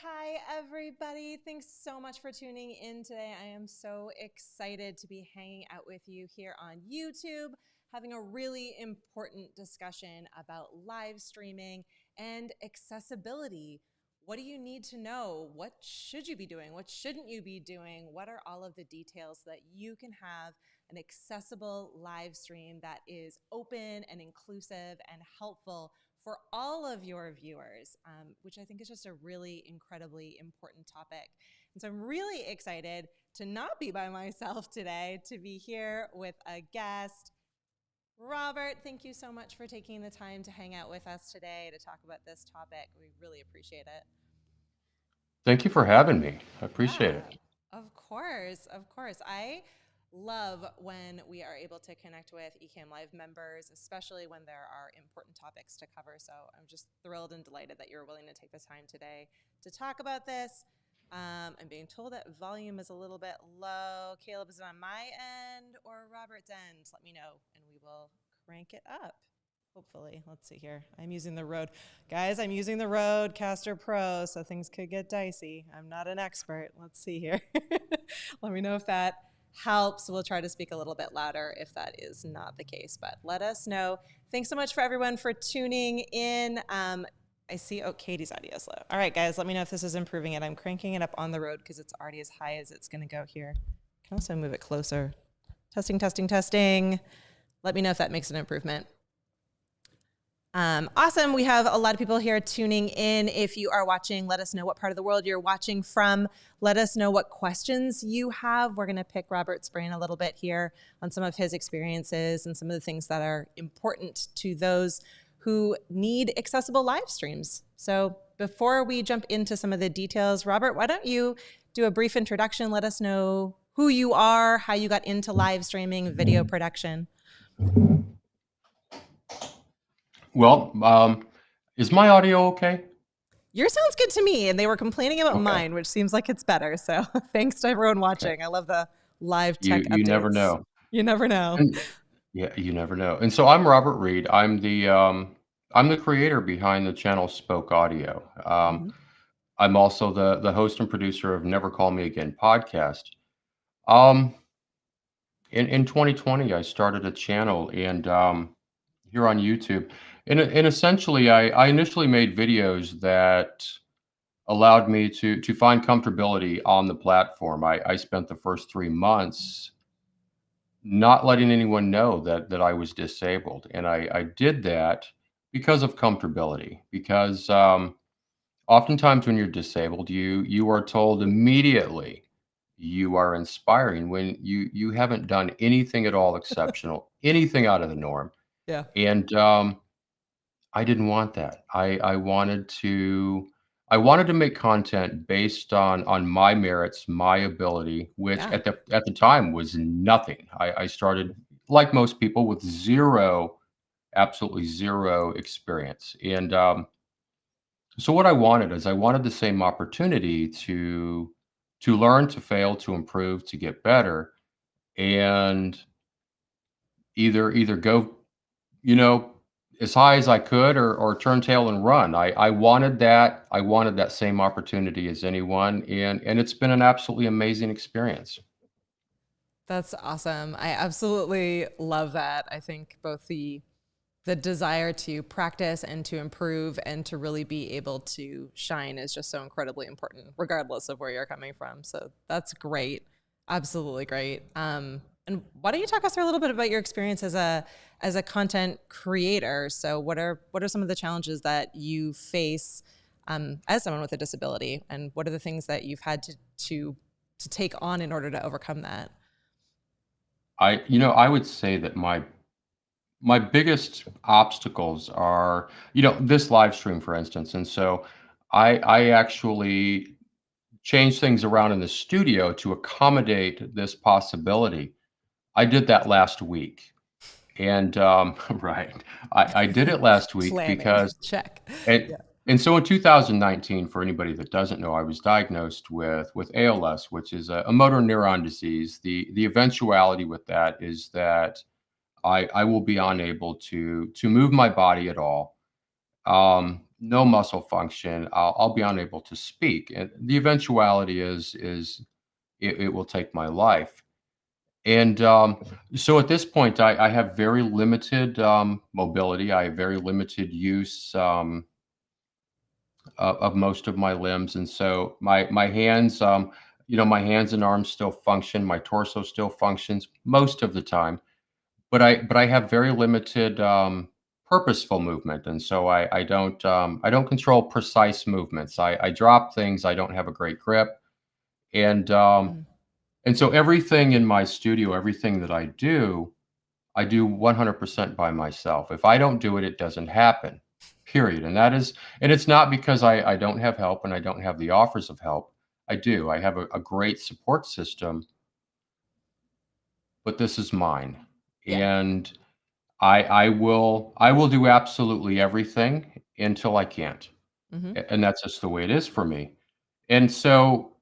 Hi, everybody. Thanks so much for tuning in today. I am so excited to be hanging out with you here on YouTube, having a really important discussion about live streaming and accessibility. What do you need to know? What should you be doing? What shouldn't you be doing? What are all of the details so that you can have an accessible live stream that is open and inclusive and helpful for all of your viewers, which I think is just a really incredibly important topic. And so I'm really excited to not be by myself today, to be here with a guest. Robert, thank you so much for taking the time to hang out with us today to talk about this topic. We really appreciate it. Thank you for having me. I appreciate Yeah, it. of course, of course. I love when we are able to connect with Ecamm Live members, especially when there are important topics to cover. So I'm just thrilled and delighted that you're willing to take the time today to talk about this. I'm being told that volume is a little bit low. Caleb, is it on my end or Robert's end? Let me know and we will crank it up. Hopefully. Let's see here. I'm using the Rode. Guys, I'm using the Rodecaster Pro, so things could get dicey. I'm not an expert. Let's see here. Let me know if that helps. We'll try to speak a little bit louder if that is not the case, but let us know. Thanks so much for everyone for tuning in. I see, Katie's audio is low. All right, guys, let me know if this is improving it. I'm cranking it up on the Rode because it's already as high as it's going to go here. I can also move it closer. Testing, testing, testing. Let me know if that makes an improvement. Awesome. We have a lot of people here tuning in. If you are watching, let us know what part of the world you're watching from. Let us know what questions you have. We're going to pick Robert's brain a little bit here on some of his experiences and some of the things that are important to those who need accessible live streams. So before we jump into some of the details, Robert, why don't you do a brief introduction? Let us know who you are, how you got into live streaming, video production. Well, is my audio okay? Yours sounds good to me, and they were complaining about Okay. mine, which seems like it's better. So thanks to everyone Okay. watching. I love the live tech You never updates. know. You never know. And yeah, you never know. And so I'm Robert Reed. I'm the creator behind the channel SpokeAudio. Mhm. I'm also the host and producer of Never Call Me Again podcast. Um, in 2020, I started a channel and here on YouTube, and essentially, I initially made videos that allowed me to find comfortability on the platform. I spent the first 3 months not letting anyone know that I was disabled, and I did that because of comfortability, because, oftentimes when you're disabled, you are told immediately you are inspiring when you haven't done anything at all exceptional, anything out of the norm, Yeah. and, I didn't want that. I wanted to make content based on my merits, my ability, which Yeah. at the time was nothing. I started, like most people, with 0, absolutely 0 experience, and, so what I wanted is I wanted the same opportunity to learn, to fail, to improve, to get better, and either go, you know, as high as I could or turn tail and run. I wanted that same opportunity as anyone, and it's been an absolutely amazing experience. That's awesome. I absolutely love that. I think both the desire to practice and to improve and to really be able to shine is just so incredibly important, regardless of where you're coming from. So that's great. Absolutely great. And why don't you talk us through a little bit about your experience as a content creator? So what are some of the challenges that you face as someone with a disability, and what are the things that you've had to take on in order to overcome that? I would say that my biggest obstacles are, this live stream, for instance, and so I actually changed things around in the studio to accommodate this possibility. I did that last week, and, right. I did it last week Planning. because Check. and Yeah. and so in 2019, for anybody that doesn't know, I was diagnosed with ALS, which is a motor neuron disease. The eventuality with that is that I will be unable to move my body at all. no muscle function, I'll be unable to speak. And the eventuality is it will take my life. And so at this point, I have very limited mobility. I have very limited use of most of my limbs, and so my hands, my hands and arms still function. My torso still functions most of the time, but I have very limited purposeful movement, and so I don't control precise movements. I drop things. I don't have a great grip, and um, Mhm. and so everything in my studio, everything that I do 100% by myself. If I don't do it, it doesn't happen. Period. And it's not because I don't have help and I don't have the offers of help. I do. I have a great support system, but this is mine. Yeah. And I will do absolutely everything until I can't. Hmm. And that's just the way it is for me. And so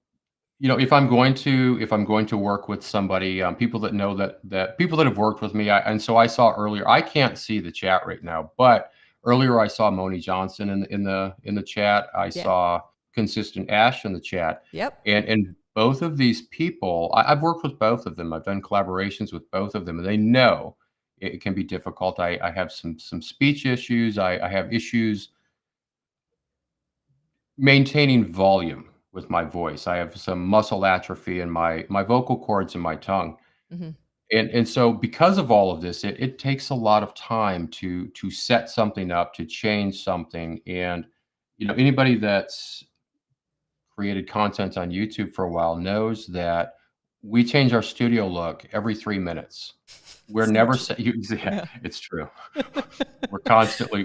if I'm going to work with somebody, people that know that people that have worked with me, and so I saw earlier, I can't see the chat right now, but earlier I saw Moni Johnson in the chat. I Yeah. saw Consistent Ash in the chat, Yep. and both of these people, I've worked with both of them. I've done collaborations with both of them, and they know it can be difficult. I have some speech issues. I have issues maintaining volume with my voice. I have some muscle atrophy in my vocal cords and my tongue. Hmm. And so because of all of this, it takes a lot of time to set something up, to change something. And anybody that's created content on YouTube for a while knows that we change our studio look every 3 minutes. We're So never true. sa yeah, Yeah. it's true.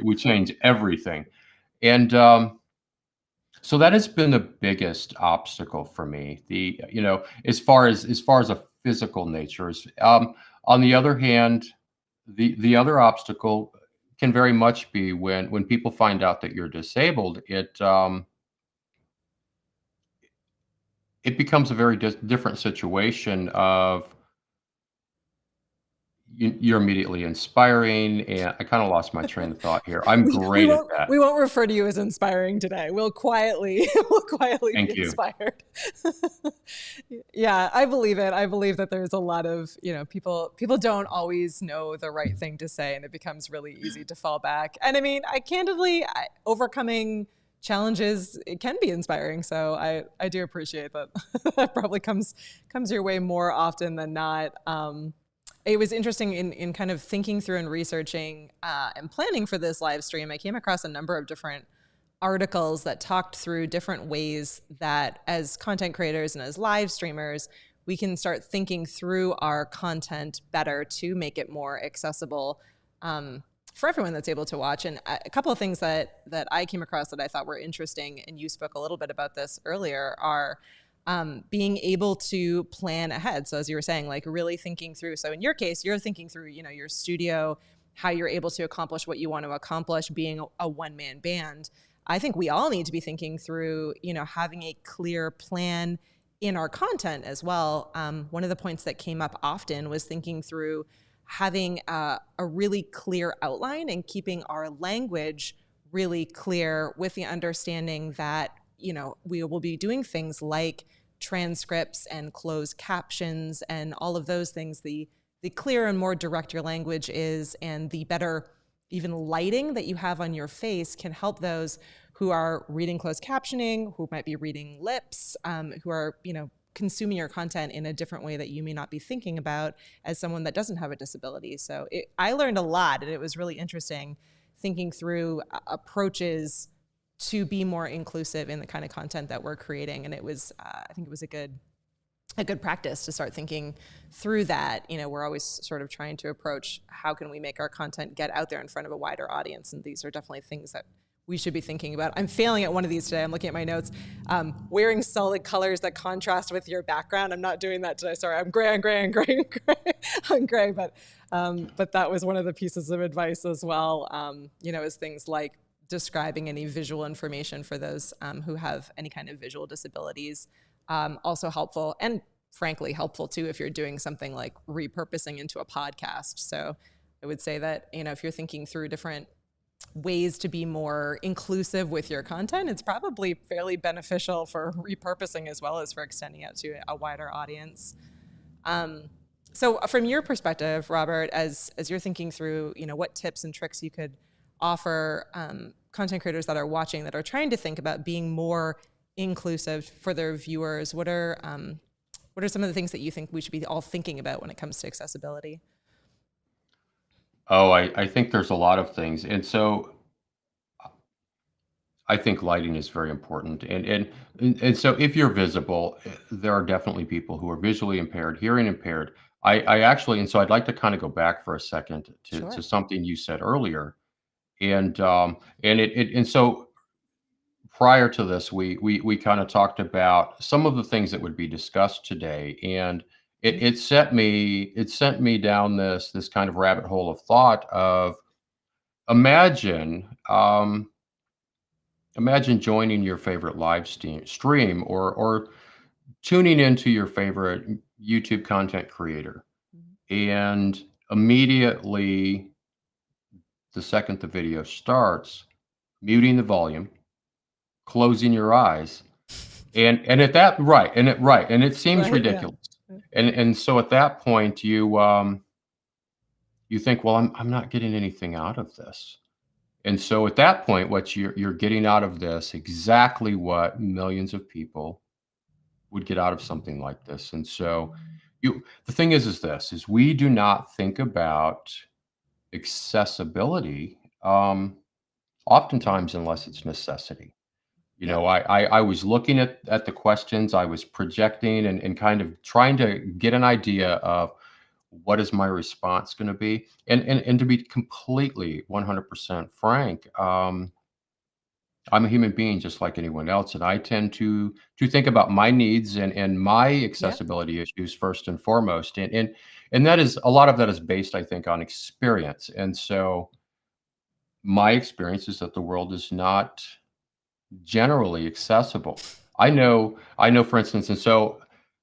We change everything. And so that has been the biggest obstacle for me. As far as a physical nature is, on the other hand, the other obstacle can very much be when people find out that you're disabled. It becomes a very different situation of you're immediately inspiring, and I kind of lost my train of thought here. I'm We great at won't that. we won't refer to you as inspiring today. We'll quietly we'll quietly be Thank you. inspired. Yeah, I believe it. I believe that there's a lot of, people don't always know the right thing to say, and it becomes really easy to fall back. And I mean, overcoming challenges, it can be inspiring. So I do appreciate that. That probably comes your way more often than not. It was interesting in kind of thinking through and researching and planning for this live stream. I came across a number of different articles that talked through different ways that as content creators and as live streamers, we can start thinking through our content better to make it more accessible for everyone that's able to watch. And a couple of things that I came across that I thought were interesting, and you spoke a little bit about this earlier, are being able to plan ahead. So as you were saying, like really thinking through. So in your case, you're thinking through, your studio, how you're able to accomplish what you want to accomplish being a one-man band. I think we all need to be thinking through, having a clear plan in our content as well. One of the points that came up often was thinking through having a really clear outline and keeping our language really clear, with the understanding that we will be doing things like transcripts and closed captions and all of those things. The clearer and more direct your language is, and the better even lighting that you have on your face can help those who are reading closed captioning, who might be reading lips, who are consuming your content in a different way that you may not be thinking about as someone that doesn't have a disability. So I learned a lot, and it was really interesting thinking through approaches to be more inclusive in the kind of content that we're creating. And it was, I think it was a good practice to start thinking through that. We're always sort of trying to approach how can we make our content get out there in front of a wider audience. And these are definitely things that we should be thinking about. I'm failing at one of these today. I'm looking at my notes. Wearing solid colors that contrast with your background. I'm not doing that today. Sorry, I'm gray. I'm gray. But that was one of the pieces of advice as well. Is things like describing any visual information for those who have any kind of visual disabilities. Also helpful, and frankly helpful too if you're doing something like repurposing into a podcast. So I would say that if you're thinking through different ways to be more inclusive with your content, it's probably fairly beneficial for repurposing as well as for extending out to a wider audience. So from your perspective, Robert, as you're thinking through, what tips and tricks you could offer content creators that are watching, that are trying to think about being more inclusive for their viewers, what are some of the things that you think we should be all thinking about when it comes to accessibility? Oh, I think there's a lot of things. And so I think lighting is very important. And so if you're visible, there are definitely people who are visually impaired, hearing impaired. I actually, and so I'd like to kind of go back for a second to Sure. something you said earlier. And so prior to this, we kind of talked about some of the things that would be discussed today, and Mhm. it sent me down this kind of rabbit hole of thought of imagine imagine joining your favorite stream or tuning into your favorite YouTube content creator, Mhm. and immediately the second the video starts, muting the volume, closing your eyes. And at that right, and it seems Right. Yeah. ridiculous. And so at that point, you think, "Well, I'm not getting anything out of this." And so at that point, what you're getting out of this exactly what millions of people would get out of something like this. And so the thing is this, is we do not think about accessibility, oftentimes unless it's necessity. Yep. I was looking at the questions, I was projecting and kind of trying to get an idea of what is my response gonna be. And to be completely 100% frank, I'm a human being just like anyone else, and I tend to think about my needs and my Yep. accessibility issues first and foremost. And that is a lot of that is based, I think, on experience. And so my experience is that the world is not generally accessible. I know, for instance,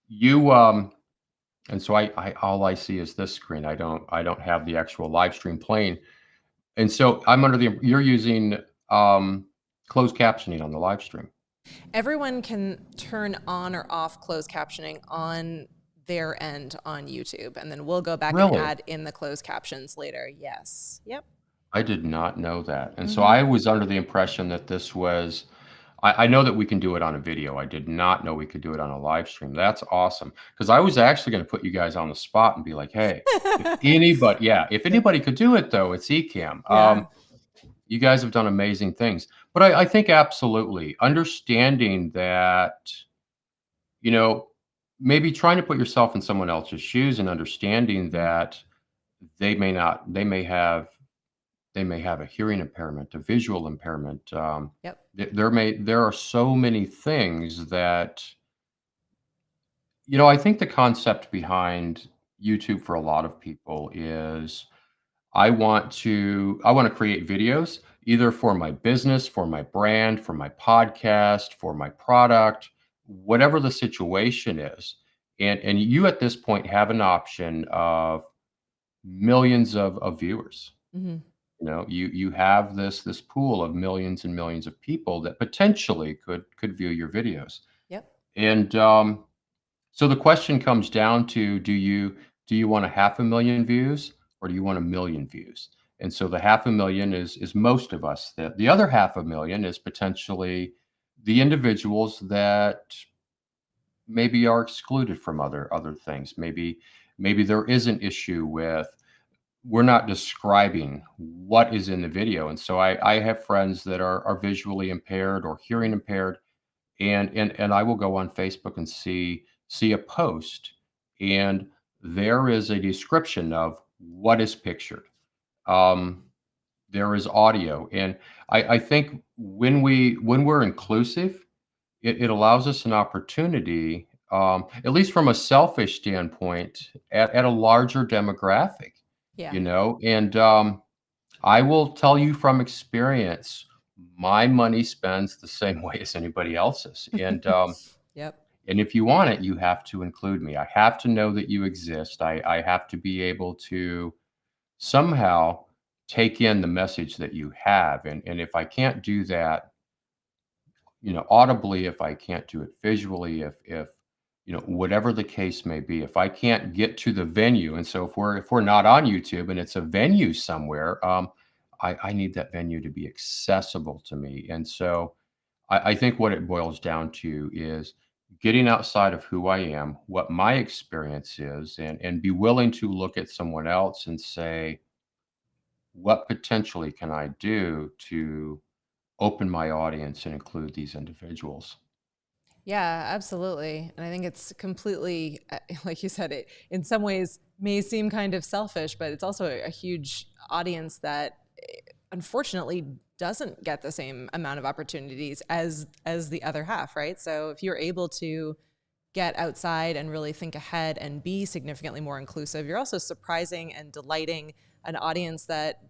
you, and so I all I see is this screen. I don't have the actual live stream playing. And so I'm under the you're using, closed captioning on the live stream. Everyone can turn on or off closed captioning on their end on YouTube, and then we'll go back and Really? add in the closed captions later. Yes. Yep. I did not know that. And so Mm-hmm. I was under the impression that this was I know that we can do it on a video. I did not know we could do it on a live stream. That's awesome. Because I was actually gonna put you guys on the spot and be like, "Hey, if Yeah. anybody could do it though, it's Ecamm." Yeah. You guys have done amazing things. But I think absolutely understanding that, you know, maybe trying to put yourself in someone else's shoes and understanding Mhm. that they may not they may have a hearing impairment, a visual impairment. Yep. There are so many things that I think the concept behind YouTube for a lot of people is I want to create videos either for my business, for my brand, for my podcast, for my product, whatever the situation is. And you at this point have an option of millions of viewers. Mm-hmm. You have this pool of millions and millions of people that potentially could view your videos. Yep. And so the question comes down to do you want a half a million views or do you want a million views? And so the half a million is most of us. The other half a million is potentially the individuals that maybe are excluded from other things. Maybe there is an issue with we're not describing what is in the video. And so I have friends that are visually impaired or hearing impaired, and I will go on Facebook and see a post, and there is a description of what is pictured. Um, there is audio, and I think when we're inclusive, it allows us an opportunity, at least from a selfish standpoint, at a larger demographic, Yeah. and I will tell you from experience, my money spends the same way as anybody else's. Yep. And if you want it, you have to include me. I have to know that you exist. I have to be able to somehow take in the message that you have. And if I can't do that, audibly, if I can't do it visually, if whatever the case may be, if I can't get to the venue, and so if we're not on YouTube and it's a venue somewhere, I need that venue to be accessible to me. And so I think what it boils down to is getting outside of who I am, what my experience is, and be willing to look at someone else and say, what potentially can I do to open my audience and include these individuals? Yeah, absolutely. And I think it's completely, like you said, it in some ways may seem kind of selfish, but it's also a huge audience that unfortunately doesn't get the same amount of opportunities as the other half, right? So if you're able to get outside and really think ahead and be significantly more inclusive, you're also surprising and delighting an audience that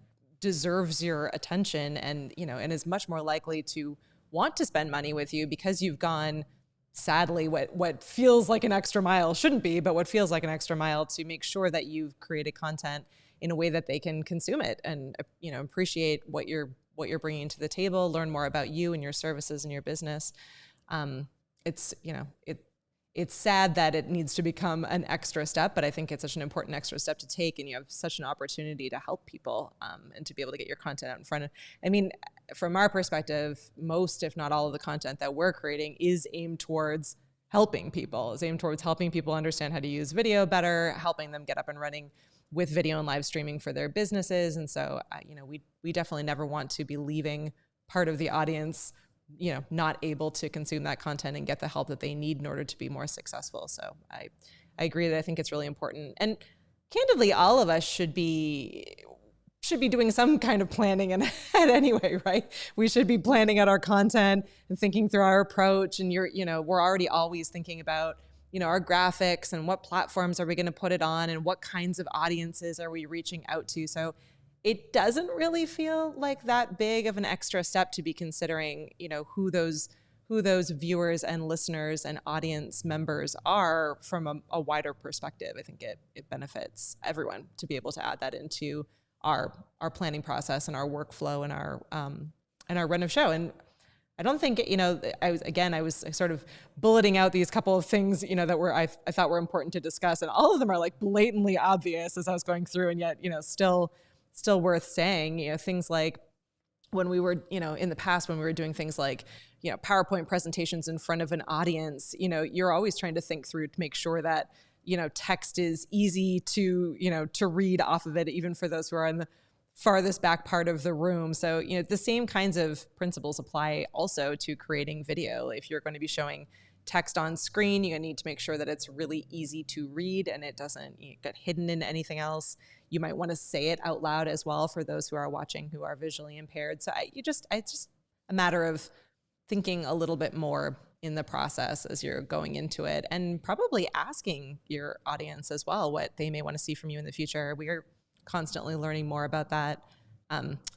deserves your attention and, and is much more likely to want to spend money with you because you've gone, sadly, what feels like an extra mile, shouldn't be, but what feels like an extra mile to make sure that you've created content in a way that they can consume it and, appreciate what you're bringing to the table, learn more about you and your services and your business. It's, it's sad that it needs to become an extra step, but I think it's such an important extra step to take, and you have such an opportunity to help people and to be able to get your content out in front of. I mean, from our perspective, most, if not all, of the content that we're creating is aimed towards helping people, understand how to use video better, helping them get up and running with video and live streaming for their businesses. And so, we definitely never want to be leaving part of the audience not able to consume that content and get the help that they need in order to be more successful. So I agree that I think it's really important. And candidly, all of us should be doing some kind of planning ahead anyway, right? We should be planning out our content and thinking through our approach. And we're already always thinking about, our graphics and what platforms are we going to put it on and what kinds of audiences are we reaching out to. So it doesn't really feel like that big of an extra step to be considering, who those viewers and listeners and audience members are from a wider perspective. I think it benefits everyone to be able to add that into our planning process and our workflow and our run of show. And I don't think, I was sort of bulleting out these couple of things, that I thought were important to discuss. And all of them are like blatantly obvious as I was going through, and yet, still worth saying, things like when we were, in the past, when we were doing things like, PowerPoint presentations in front of an audience, you're always trying to think through to make sure that, text is easy to, to read off of it, even for those who are in the farthest back part of the room. So, the same kinds of principles apply also to creating video. If you're going to be showing text on screen, you need to make sure that it's really easy to read and it doesn't get hidden in anything else. You might want to say it out loud as well for those who are watching who are visually impaired. So it's just a matter of thinking a little bit more in the process as you're going into it, and probably asking your audience as well what they may want to see from you in the future. We are constantly learning more about that.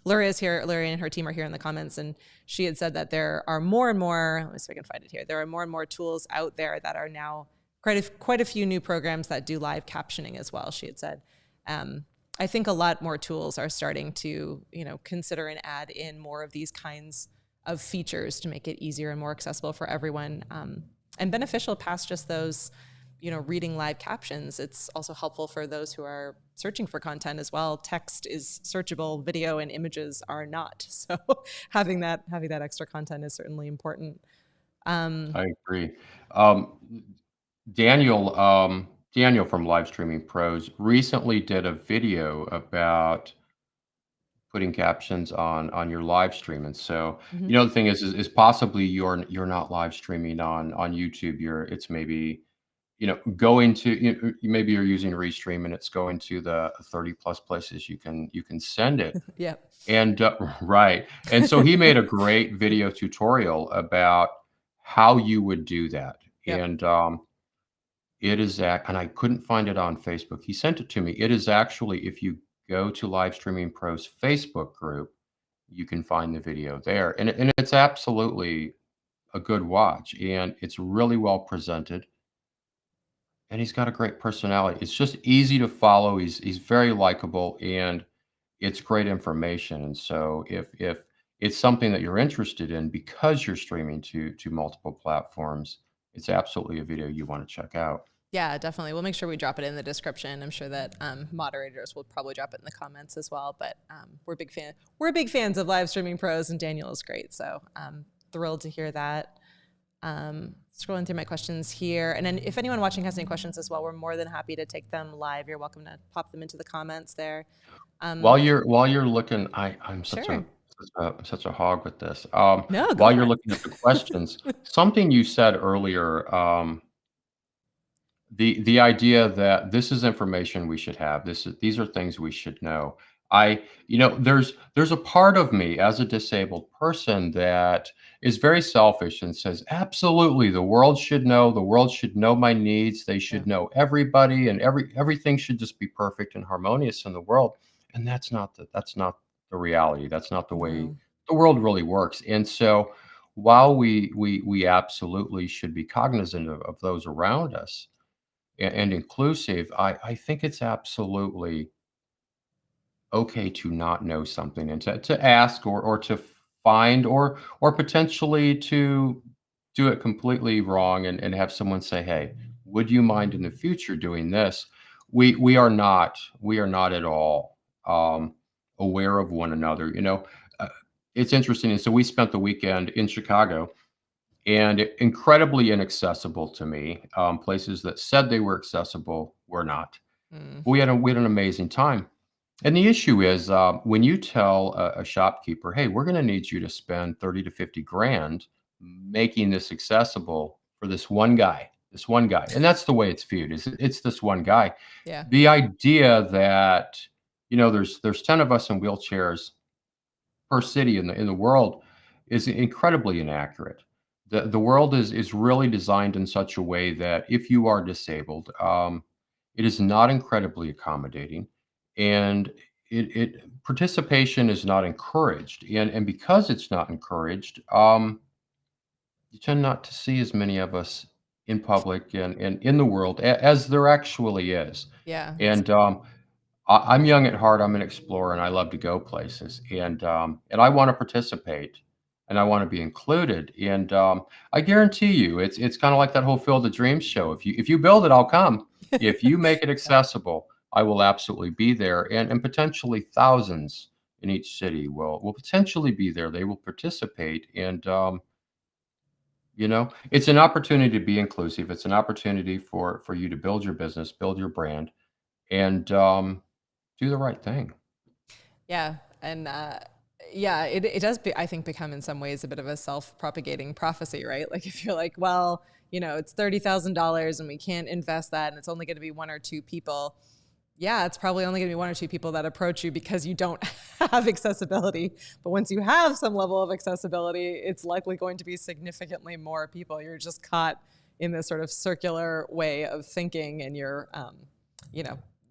Luria is here. Luria and her team are here in the comments, and she had said that there are more and more, let me see if I can find it here. There are more and more tools out there that are now quite a few new programs that do live captioning as well, she had said. I think a lot more tools are starting to, consider and add in more of these kinds of features to make it easier and more accessible for everyone, and beneficial past just those, reading live captions. It's also helpful for those who are searching for content as well. Text is searchable, video and images are not. So having that extra content is certainly important. I agree. Daniel from Live Streaming Pros recently did a video about putting captions on your live stream. And so, the thing is possibly you're not live streaming on YouTube. It's maybe, going to, maybe you're using Restream and it's going to the 30 plus places you can send it. Yeah. And right. And so he made a great video tutorial about how you would do that. Yep. And it is and I couldn't find it on Facebook. He sent it to me. It is actually, if you go to Live Streaming Pros Facebook group, you can find the video there. And it's absolutely a good watch, and it's really well presented. And he's got a great personality. It's just easy to follow. He's very likable, and it's great information. And so if it's something that you're interested in because you're streaming to multiple platforms, it's absolutely a video you want to check out. Yeah, definitely. We'll make sure we drop it in the description. I'm sure that moderators will probably drop it in the comments as well. But we're big fans of live streaming pros, and Daniel is great. So I'm thrilled to hear that. Scrolling through my questions here, and then if anyone watching has any questions as well, we're more than happy to take them live. You're welcome to pop them into the comments there. While you're looking, I'm Sure. such a hog with this. No, go While for you're it. looking at the questions, something you said earlier, the idea that this is information we should have. These are things we should know. There's a part of me as a disabled person that is very selfish and says, absolutely, the world should know. The world should know my needs. They Yeah. should know everybody, and everything should just be perfect and harmonious in the world. And that's not the reality. That's not the way No. the world really works. And so, while we absolutely should be cognizant of those around us and inclusive, I think it's absolutely okay to not know something and to ask or to find or potentially to do it completely wrong and have someone say, hey, would you mind in the future doing this? We are not at all aware of one another. Uh, it's interesting. And so we spent the weekend in Chicago, and incredibly inaccessible to me. Places that said they were accessible were not. Mm. We had an amazing time. And the issue is, when you tell a shopkeeper, "Hey, we're going to need you to spend 30 to 50 grand making this accessible for this one guy," and that's the way it's viewed. Is it's this one guy. Yeah. The idea that there's 10 of us in wheelchairs per city in the world is incredibly inaccurate. The world is really designed in such a way that if you are disabled, it is not incredibly accommodating, and it participation is not encouraged, and because it's not encouraged, you tend not to see as many of us in public and in the world as there actually is. Yeah. And I'm young at heart. I'm an explorer, and I love to go places, and I want to participate, and I want to be included. And I guarantee you, it's kind of like that whole Field of Dreams show. If you build it, I'll come. If you make it accessible, I will absolutely be there, and potentially thousands in each city will potentially be there. They will participate, and it's an opportunity to be inclusive. It's an opportunity for you to build your business, build your brand, and do the right thing. Yeah. And yeah, it does, I think, become in some ways a bit of a self-propagating prophecy, right? Like if you're like, well, it's $30,000 and we can't invest that and it's only going to be one or two people. Yeah, it's probably only going to be one or two people that approach you because you don't have accessibility. But once you have some level of accessibility, it's likely going to be significantly more people. You're just caught in this sort of circular way of thinking, and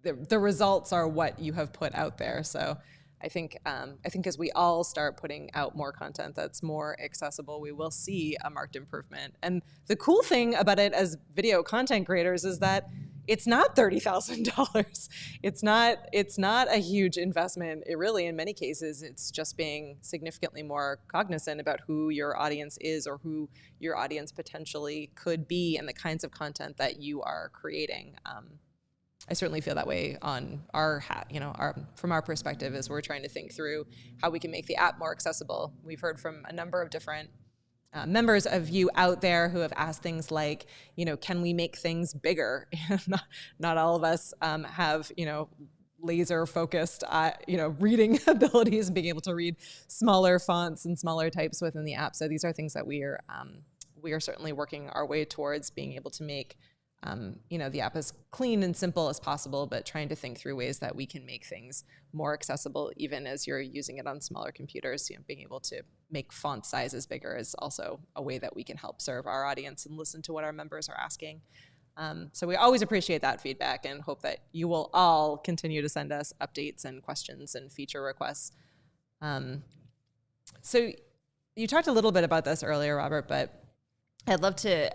the results are what you have put out there. So I think as we all start putting out more content that's more accessible, we will see a marked improvement. And the cool thing about it as video content creators is that it's not $30,000. It's not a huge investment. It really, in many cases, it's just being significantly more cognizant about who your audience is or who your audience potentially could be and the kinds of content that you are creating. I certainly feel that way on from our perspective as we're trying to think through how we can make the app more accessible. We've heard from a number of different members of you out there who have asked things like, can we make things bigger? Not all of us have, laser focused, reading abilities and being able to read smaller fonts and smaller types within the app. So these are things that we are certainly working our way towards being able to make the app as clean and simple as possible, but trying to think through ways that we can make things more accessible, even as you're using it on smaller computers. Being able to make font sizes bigger is also a way that we can help serve our audience and listen to what our members are asking. So we always appreciate that feedback and hope that you will all continue to send us updates and questions and feature requests. So you talked a little bit about this earlier, Robert, but I'd love to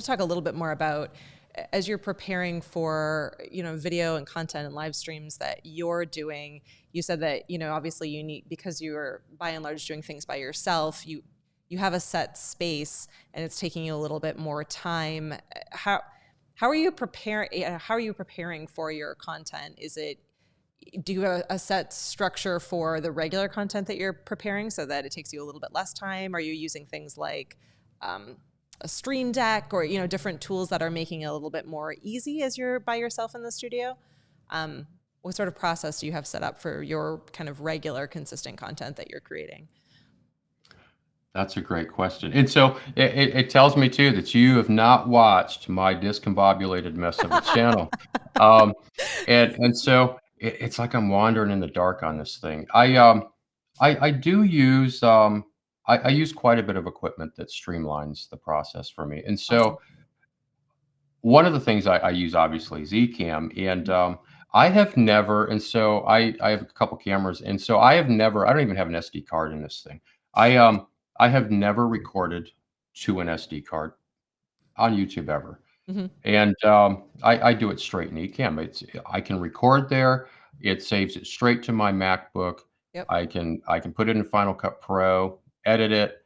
talk a little bit more about as you're preparing for, video and content and live streams that you're doing, you said that, obviously you need, because you're by and large doing things by yourself, you have a set space and it's taking you a little bit more time. How are you preparing for your content? Do you have a set structure for the regular content that you're preparing so that it takes you a little bit less time? Are you using things like a stream deck or, different tools that are making it a little bit more easy as you're by yourself in the studio? What sort of process do you have set up for your kind of regular, consistent content that you're creating? That's a great question. And so it tells me too that you have not watched my discombobulated mess of a channel. Um, and so it's like I'm wandering in the dark on this thing. I do use I use quite a bit of equipment that streamlines the process for me. And Awesome. so one of the things I use obviously is Ecamm, and I have never, and so I have a couple cameras, and so I have never, I don't even have an SD card in this thing. I have never recorded to an SD card on YouTube ever, Mm-hmm. and I do it straight in Ecamm. I can record there. It saves it straight to my MacBook. Yep. I can put it in Final Cut Pro, edit it,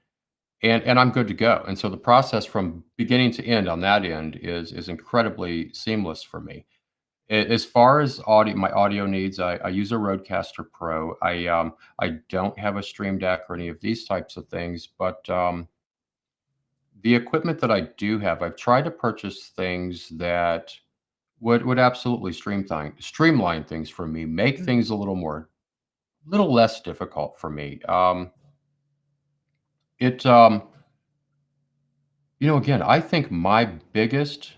and I'm good to go. And so the process from beginning to end on that end is incredibly seamless for me. As far as audio, my audio needs, I use a Rodecaster Pro. I don't have a Stream Deck or any of these types of things, but the equipment that I do have, I've tried to purchase things that would absolutely streamline things for me, make Mm-hmm. things a little less difficult for me. It again, I think my biggest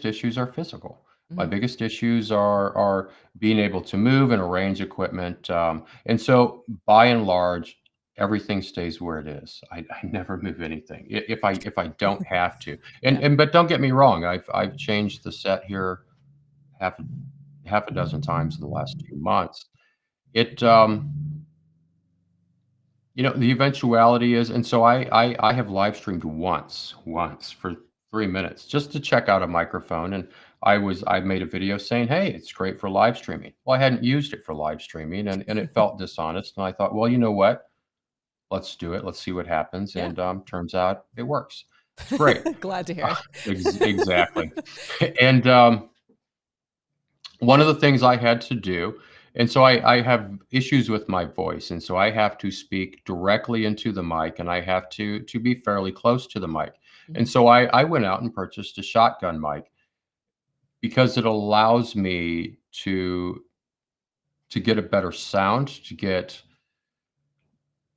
issues are physical. My Mm-hmm. biggest issues are being able to move and arrange equipment, and so by and large, everything stays where it is. I never move anything if I don't have to. And Yeah. and but don't get me wrong, I've changed the set here half a half a dozen times in the last few months. It the eventuality is, and so I have live streamed once for 3 minutes just to check out a microphone, and I made a video saying, "Hey, it's great for live streaming." Well, I hadn't used it for live streaming, and it felt dishonest, and I thought, "Well, you know what? Let's do it. Let's see what happens," Yeah. and, turns out it works. It's great. Glad to hear. Exactly. And, one of the things I had to do, and so I have issues with my voice, and so I have to speak directly into the mic, and I have to be fairly close to the mic. And Mm-hmm. so I went out and purchased a shotgun mic because it allows me to get a better sound, to get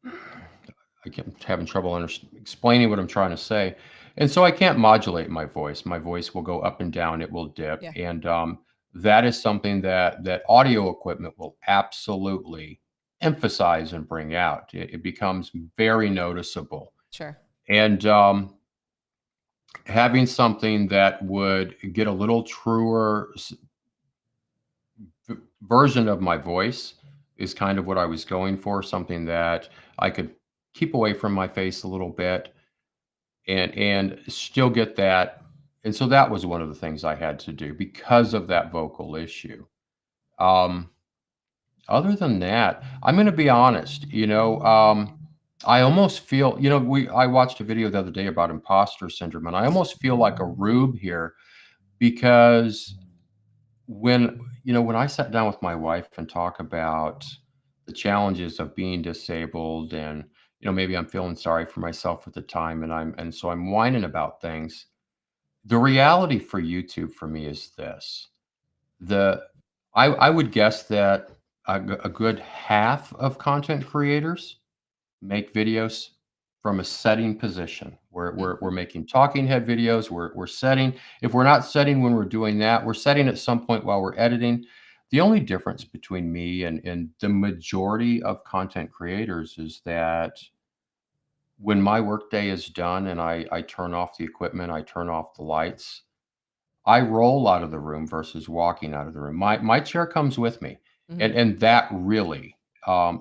I keep having trouble explaining what I'm trying to say. And so I can't modulate my voice. My voice will go up and down, it will dip. Yeah. And that is something that audio equipment will absolutely emphasize and bring out. It becomes very noticeable. Sure. And having something that would get a little truer version of my voice is kind of what I was going for, something that I could keep away from my face a little bit and still get that. And so that was one of the things I had to do because of that vocal issue. Um, Other than that, I'm going to be honest, I almost feel, I watched a video the other day about imposter syndrome, and I almost feel like a rube here because when I sat down with my wife and talk about the challenges of being disabled, and maybe I'm feeling sorry for myself at the time, and so I'm whining about things. The reality for YouTube for me is this: the I would guess that a good half of content creators make videos from a setting position. We're making talking head videos. We're setting. If we're not setting when we're doing that, we're setting at some point while we're editing. The only difference between me and the majority of content creators is that when my workday is done and I turn off the equipment, I turn off the lights, I roll out of the room versus walking out of the room. My chair comes with me, Mm-hmm. and that really,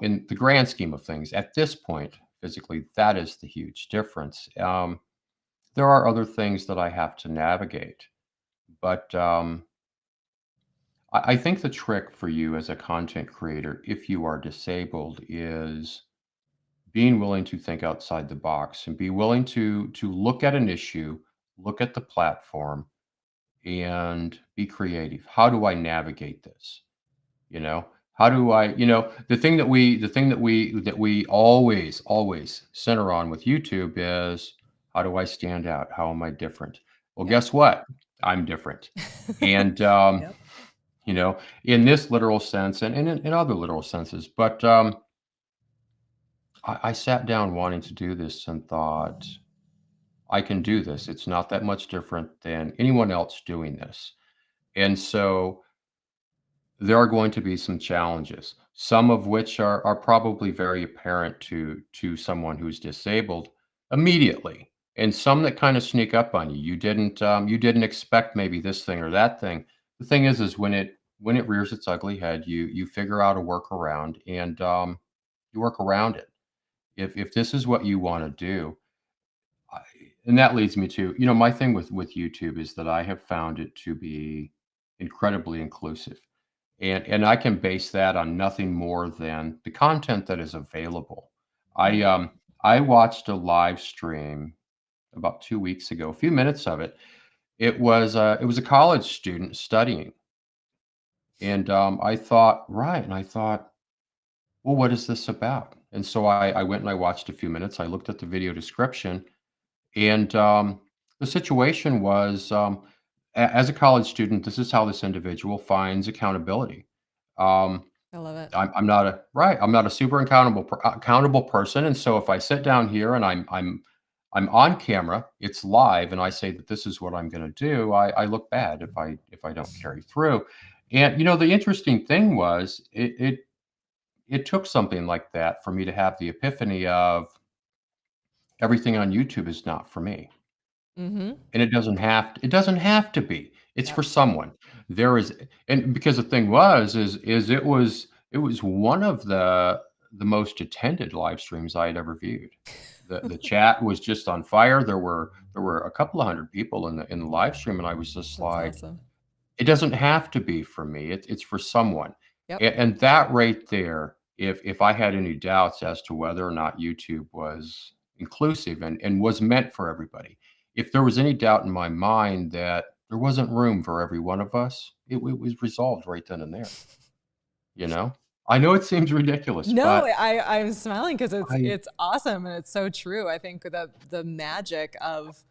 in the grand scheme of things, at this point, physically, that is the huge difference. there are other things that I have to navigate. But I think the trick for you as a content creator, if you are disabled, is being willing to think outside the box and be willing to look at an issue, look at the platform, and be creative. How do I navigate this? You know, how do I, the thing that we always center on with YouTube is, how do I stand out? How am I different? Well, Yep. guess what? I'm different. And Yep. you know, in this literal sense and in other literal senses. But I sat down wanting to do this and thought, I can do this. It's not that much different than anyone else doing this. And so there are going to be some challenges, some of which are probably very apparent to someone who's disabled immediately, and some that kind of sneak up on you. You didn't expect maybe this thing or that thing. The thing is when it rears its ugly head, you figure out a workaround and you work around it. If this is what you want to do, I, and that leads me to, my thing with YouTube is that I have found it to be incredibly inclusive. And I can base that on nothing more than the content that is available. I Mm. um I watched a live stream about 2 weeks ago, a few minutes of it. It was a college student studying, and I thought, "Well, what is this about?" And so I went and I watched a few minutes. I looked at the video description, and the situation was, as a college student, this is how this individual finds accountability. Um, I love it. I'm not a super accountable person, and so if I sit down here and I'm on camera, it's live, and I say that this is what I'm gonna do, I look bad if I don't carry through. And, the interesting thing was it took something like that for me to have the epiphany of everything on YouTube is not for me. Mm-hmm. And it doesn't have to be. It's for Yep. someone. There is and because the thing was is it was one of the most attended live streams I had ever viewed. The chat was just on fire. There were a couple of hundred people in the live stream, and I was just That's like, awesome. it doesn't have to be for me. It's for someone. Yep. And that right there, if I had any doubts as to whether or not YouTube was inclusive and was meant for everybody, if there was any doubt in my mind that there wasn't room for every one of us, it was resolved right then and there, you know? I know it seems ridiculous, No, but I'm smiling because it's I it's awesome and it's so true. I think that the magic of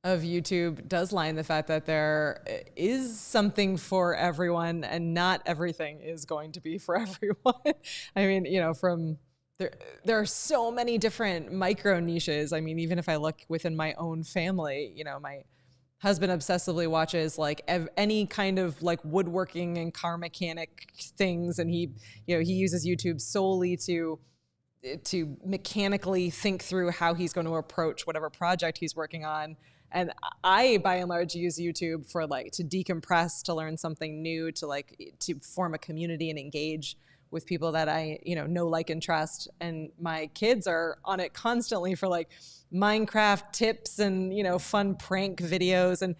YouTube does lie in the fact that there is something for everyone and not everything is going to be for everyone. I mean, from there, there are so many different micro niches. I mean, even if I look within my own family, my husband obsessively watches like any kind of like woodworking and car mechanic things. And he uses YouTube solely to mechanically think through how he's going to approach whatever project he's working on. And I, by and large, use YouTube for like to decompress, to learn something new, to form a community and engage with people that I, know, like, and trust. And my kids are on it constantly for like Minecraft tips and, fun prank videos. And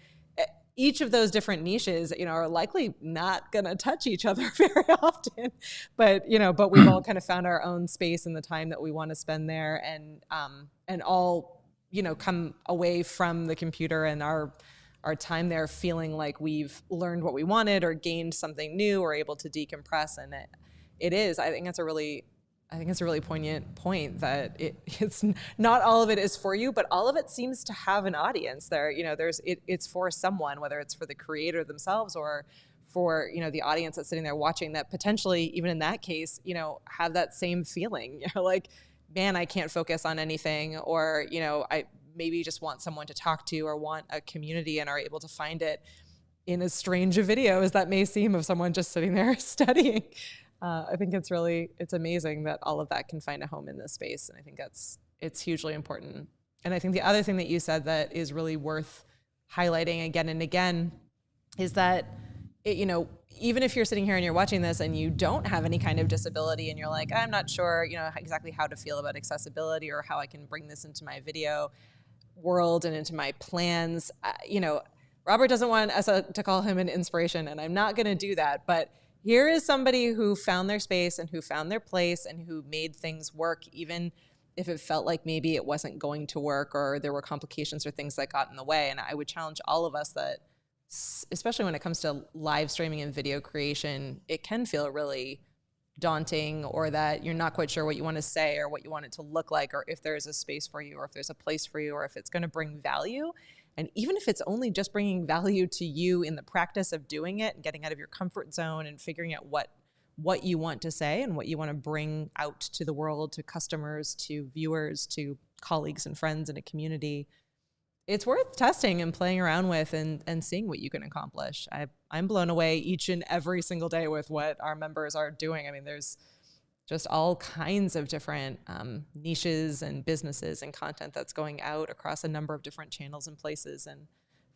each of those different niches, are likely not going to touch each other very often, but we've all kind of found our own space and the time that we want to spend there, and all, come away from the computer and our time there feeling like we've learned what we wanted or gained something new or able to decompress. And it is, I think it's a really poignant point that it's not all of it is for you, but all of it seems to have an audience there. It's for someone, whether it's for the creator themselves or for, the audience that's sitting there watching, that potentially, even in that case, have that same feeling, like, man, I can't focus on anything, or, I maybe just want someone to talk to or want a community and are able to find it in as strange a video as that may seem of someone just sitting there studying. I think it's amazing that all of that can find a home in this space. And I think it's hugely important. And I think the other thing that you said that is really worth highlighting again and again is that, even if you're sitting here and you're watching this and you don't have any kind of disability and you're like, I'm not sure, exactly how to feel about accessibility or how I can bring this into my video, world and into my plans. Robert doesn't want us to call him an inspiration, and I'm not going to do that. But here is somebody who found their space and who found their place and who made things work, even if it felt like maybe it wasn't going to work or there were complications or things that got in the way. And I would challenge all of us that, especially when it comes to live streaming and video creation, it can feel really daunting, or that you're not quite sure what you want to say or what you want it to look like, or if there's a space for you, or if there's a place for you, or if it's going to bring value. And even if it's only just bringing value to you in the practice of doing it and getting out of your comfort zone and figuring out what you want to say and what you want to bring out to the world, to customers, to viewers, to colleagues and friends in a community, it's worth testing and playing around with and seeing what you can accomplish. I'm blown away each and every single day with what our members are doing. I mean, there's just all kinds of different niches and businesses and content that's going out across a number of different channels and places. And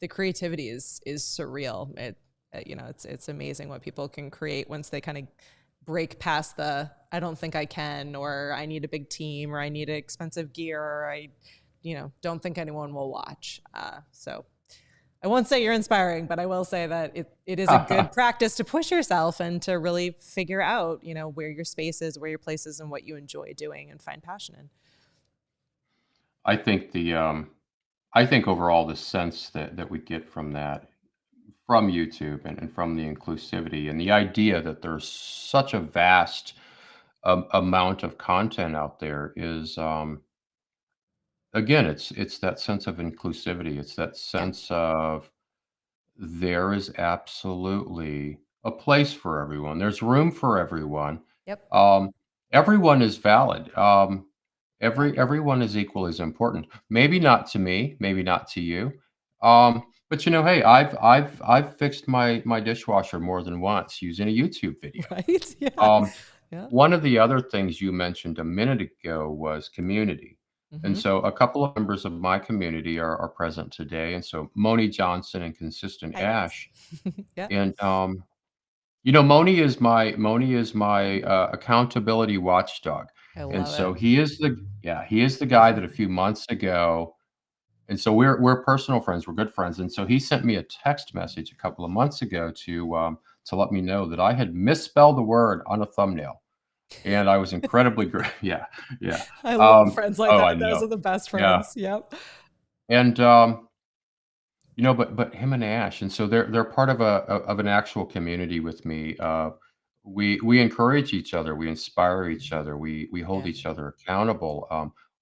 the creativity is surreal. It's amazing what people can create once they kind of break past the, I don't think I can, or I need a big team, or I need expensive gear, or I don't think anyone will watch. So I won't say you're inspiring, but I will say that it is a good practice to push yourself and to really figure out, where your space is, where your place is, and what you enjoy doing and find passion in. I think I think overall the sense that we get from that, from YouTube and from the inclusivity and the idea that there's such a vast amount of content out there is, again, it's that sense of inclusivity. It's that Yeah. sense of there is absolutely a place for everyone. There's room for everyone. Yep. Um, Everyone is valid. Yeah. Everyone is equally as important. Maybe not to me, maybe not to you. But hey, I've fixed my dishwasher more than once using a YouTube video. Right. Yeah. Um, Yeah. One of the other things you mentioned a minute ago was community. And Mm-hmm. so a couple of members of my community are present today. And so Moni Johnson and Consistent Hi guys. Ash. Yeah. And Moni is my accountability watchdog. I And love so it. he is the guy that a few months ago, and so we're personal friends, we're good friends. And so he sent me a text message a couple of months ago to let me know that I had misspelled the word on a thumbnail. And I was incredibly yeah, yeah. I love friends like Oh, that. I Those know. are the best Yeah. friends. Yep. And but him and Ash, and so they're part of an actual community with me. We encourage each other, we inspire each other, we hold Yeah. each other accountable.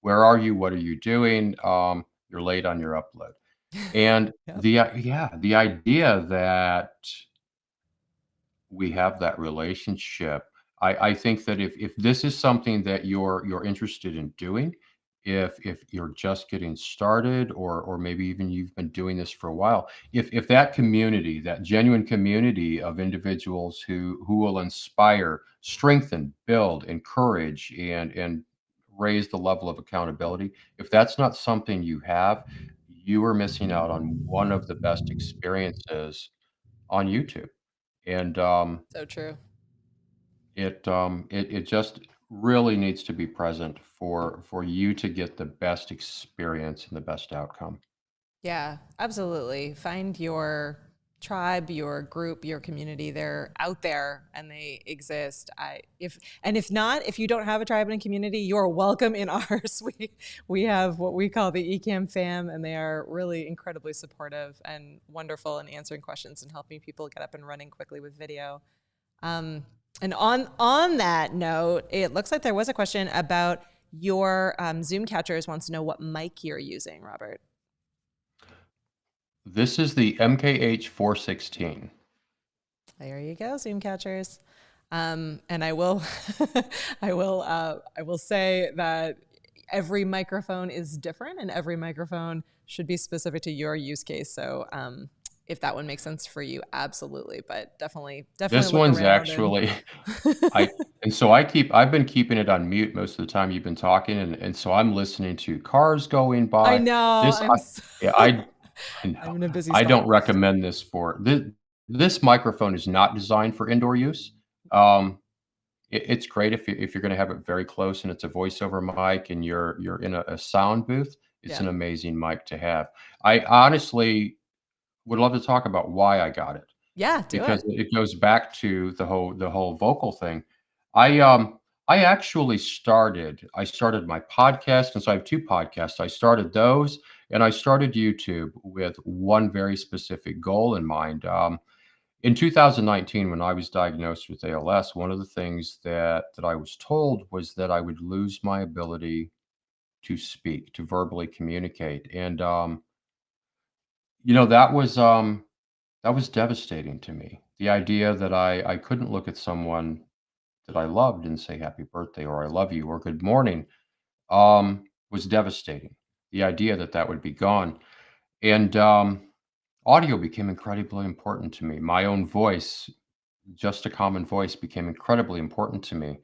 Where are you? What are you doing? You're late on your upload. And Yep. the idea that we have that relationship. I think that if this is something that you're interested in doing, if you're just getting started, or maybe even you've been doing this for a while, if that community, that genuine community of individuals who will inspire, strengthen, build, encourage, and raise the level of accountability, if that's not something you have, you are missing out on one of the best experiences on YouTube. And So true. it just really needs to be present for you to get the best experience and the best outcome. Yeah, absolutely. Find your tribe, your group, your community. They're out there and they exist. If not, if you don't have a tribe and a community, you're welcome in ours. We have what we call the Ecamm fam, and they are really incredibly supportive and wonderful in answering questions and helping people get up and running quickly with video. And on that note, it looks like there was a question about your Zoom catchers. Wants to know what mic you're using, Robert. This is the MKH 416. There you go, Zoom catchers. And I will, I will say that every microphone is different, and every microphone should be specific to your use case. So if that one makes sense for you, absolutely. But definitely This look one's around and. actually I've been keeping it on mute most of the time you've been talking, and so I'm listening to cars going I by. know. This I yeah, I know. I'm in a busy I spot. don't recommend this for this microphone is not designed for indoor use. It's great if you're gonna have it very close and it's a voiceover mic and you're in a sound booth. It's Yeah. an amazing mic to have. I honestly would love to talk about why I got it, Yeah, do because it. it goes back to the whole vocal thing. I, um, I actually started my podcast, and so I have 2 podcasts. I started those, and I started YouTube with one very specific goal in mind. In 2019, when I was diagnosed with ALS, one of the things that I was told was that I would lose my ability to speak, to verbally communicate, and, you know, that was devastating to me. The idea that I couldn't look at someone that I loved and say happy birthday or I love you or good morning, was devastating. The idea that that would be gone. And audio became incredibly important to me. My own voice, just a common voice, became incredibly important to me.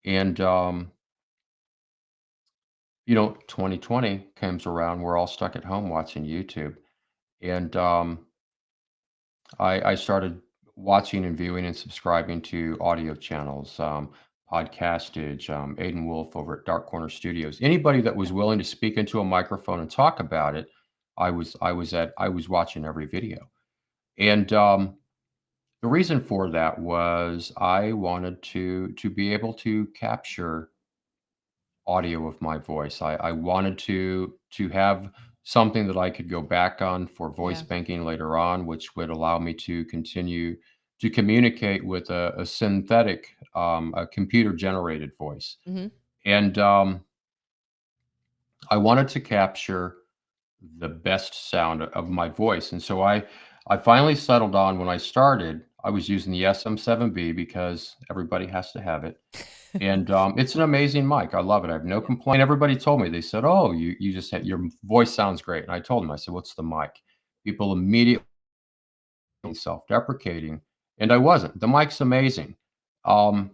And, 2020 comes around. We're all stuck at home watching YouTube. And I started watching and viewing and subscribing to audio channels, Podcastage, Aiden Wolf over at Dark Corner Studios. Anybody that was Yeah. willing to speak into a microphone and talk about it, I was watching every video. And the reason for that was I wanted to be able to capture audio of my voice. I wanted to have something that I could go back on for voice Yeah. banking later on, which would allow me to continue to communicate with a synthetic, a computer generated voice. Mhm. And I wanted to capture the best sound of my voice. And so I finally settled on when I started, I was using the SM7B because everybody has to have it. And, it's an amazing mic. I love it. I have no Yeah. complaint. Everybody told me, they said, "Oh, you just had your voice sounds great." And I told them, I said, "What's the mic?" People immediately self-deprecating, and I wasn't. The mic's amazing. Um,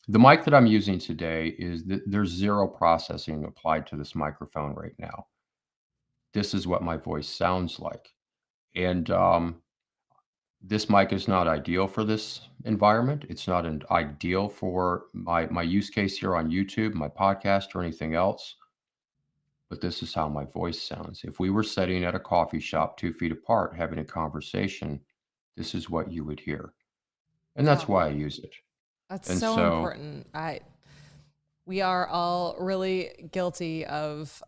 the mic that I'm using today is there's 0 processing applied to this microphone right now. This is what my voice sounds like. And, this mic is not ideal for this environment. It's not an ideal for my use case here on YouTube, my podcast, or anything else, but this is how my voice sounds. If we were sitting at a coffee shop 2 feet apart having a conversation, this is what you would hear, and that's Oh, why I use it. that's And so so important. We are all really guilty of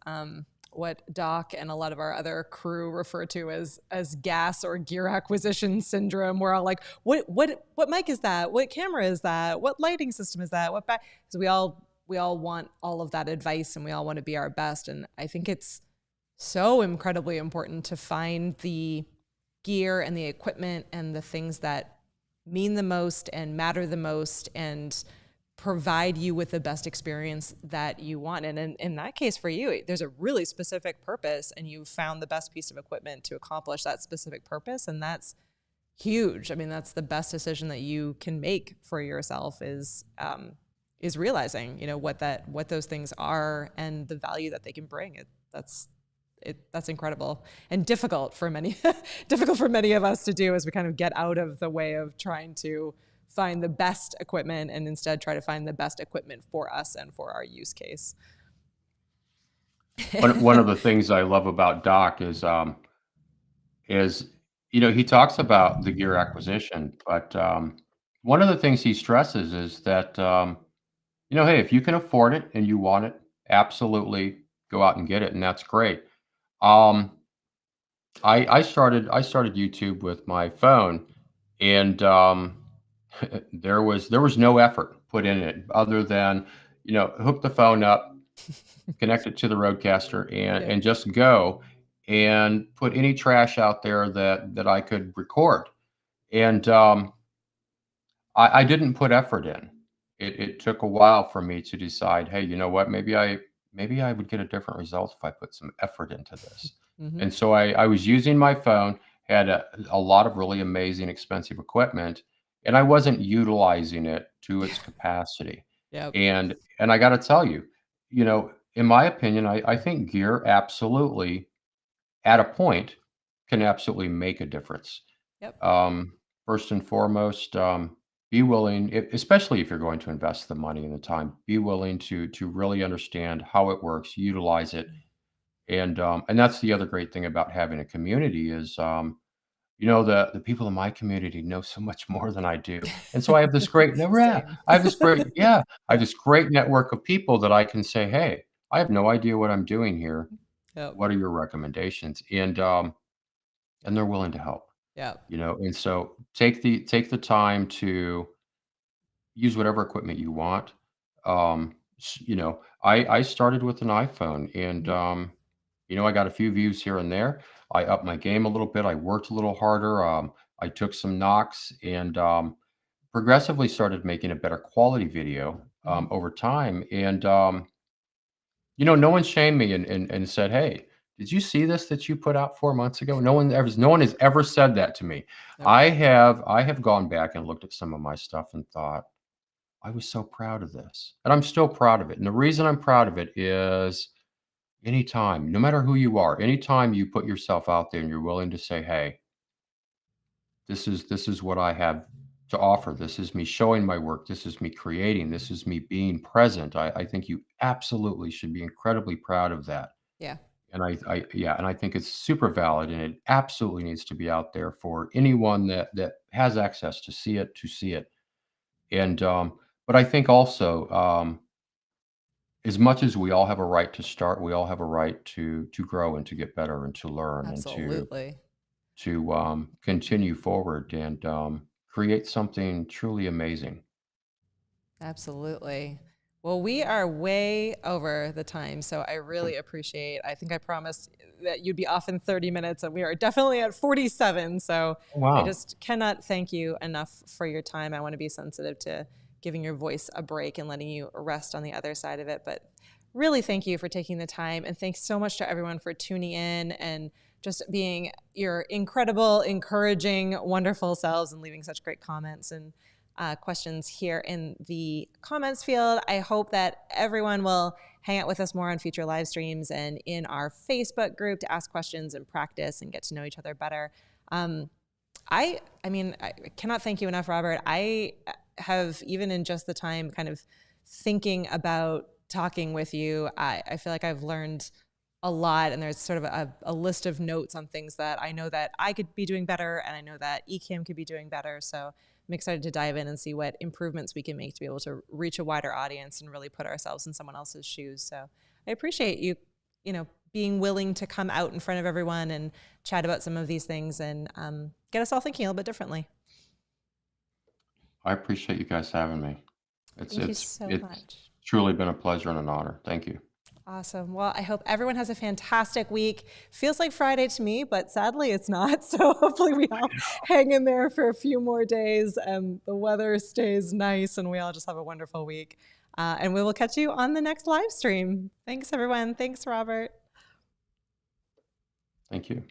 what Doc and a lot of our other crew refer to as gas or gear acquisition syndrome. We're all like, what mic is that? What camera is that? What lighting system is that? What back? Because we all want all of that advice and we all want to be our best. And I think it's so incredibly important to find the gear and the equipment and the things that mean the most and matter the most and provide you with the best experience that you want. And in that case for you, there's a really specific purpose and you found the best piece of equipment to accomplish that specific purpose. And that's huge. I mean, that's the best decision that you can make for yourself is realizing, what those things are and the value that they can bring. That's incredible and difficult for many difficult for many of us to do as we kind of get out of the way of trying to find the best equipment and instead try to find the best equipment for us and for our use case. one of the things I love about Doc is, he talks about the gear acquisition, but, one of the things he stresses is that, hey, if you can afford it and you want it, absolutely go out and get it, and that's great. Um, I started YouTube with my phone, and, there was no effort put in it other than, hook the phone up, connect it to the roadcaster, and Yeah. just go and put any trash out there that I could record. And, I didn't put effort in. It took a while for me to decide, "Hey, you know what? Maybe I would get a different result if I put some effort into this." Mm-hmm. And so I was using my phone, had a lot of really amazing expensive equipment, and I wasn't utilizing it to its capacity. Yep. And I gotta tell you, in my opinion, I think gear absolutely, at a point, can absolutely make a difference. Yep. Um, First and foremost, be willing, especially if you're going to invest the money and the time, be willing to really understand how it works, utilize it, And that's the other great thing about having a community is, the people in my community know so much more than I do. And so I have this great never yeah, Same. I have this great yeah, I have this great network of people that I can say, "Hey, I have no idea what I'm doing here. Yep. What are your recommendations?" And they're willing to help, Yep. and so take the time to use whatever equipment you want. I started with an iPhone, and Mhm. I got a few views here and there. I upped my game a little bit. I worked a little harder. I took some knocks and progressively started making a better quality video Mhm. over time. And no one shamed me and said, "Hey, did you see this that you put out 4 months ago?" No one has ever said that to me. Nope. I have gone back and looked at some of my stuff and thought, I was so proud of this, and I'm still proud of it. And the reason I'm proud of it is anytime, no matter who you are, anytime you put yourself out there and you're willing to say, "Hey, this is what I have to offer. This is me showing my work. This is me creating. This is me being present." I think you absolutely should be incredibly proud of that. Yeah. And I think it's super valid, and it absolutely needs to be out there for anyone that has access to see it. And but I think also, as much as we all have a right to start, we all have a right to grow and to get better and to learn and to Absolutely. to continue forward and create something truly amazing. Absolutely. Well, we are way over the time, so I really appreciate. I think I promised that you'd be off in 30 minutes, and we are definitely at 47. So I Wow. just cannot thank you enough for your time. I want to be sensitive to giving your voice a break and letting you rest on the other side of it. But really, thank you for taking the time, and thanks so much to everyone for tuning in and just being your incredible, encouraging, wonderful selves and leaving such great comments and questions here in the comments field. I hope that everyone will hang out with us more on future live streams and in our Facebook group to ask questions and practice and get to know each other better. Um, I cannot thank you enough, Robert. I have, even in just the time kind of thinking about talking with you, I feel like I've learned a lot, and there's sort of a list of notes on things that I know that I could be doing better, and I know that Ecamm could be doing better. So I'm excited to dive in and see what improvements we can make to be able to reach a wider audience and really put ourselves in someone else's shoes. So I appreciate you, being willing to come out in front of everyone and chat about some of these things and get us all thinking a little bit differently. I appreciate you guys having me. It's Thank you it's so it's much. truly been a pleasure and an honor. Thank you. Awesome. Well, I hope everyone has a fantastic week. Feels like Friday to me, but sadly it's not. So hopefully we all hang in there for a few more days and the weather stays nice and we all just have a wonderful week. And we will catch you on the next live stream. Thanks, everyone. Thanks, Robert. Thank you.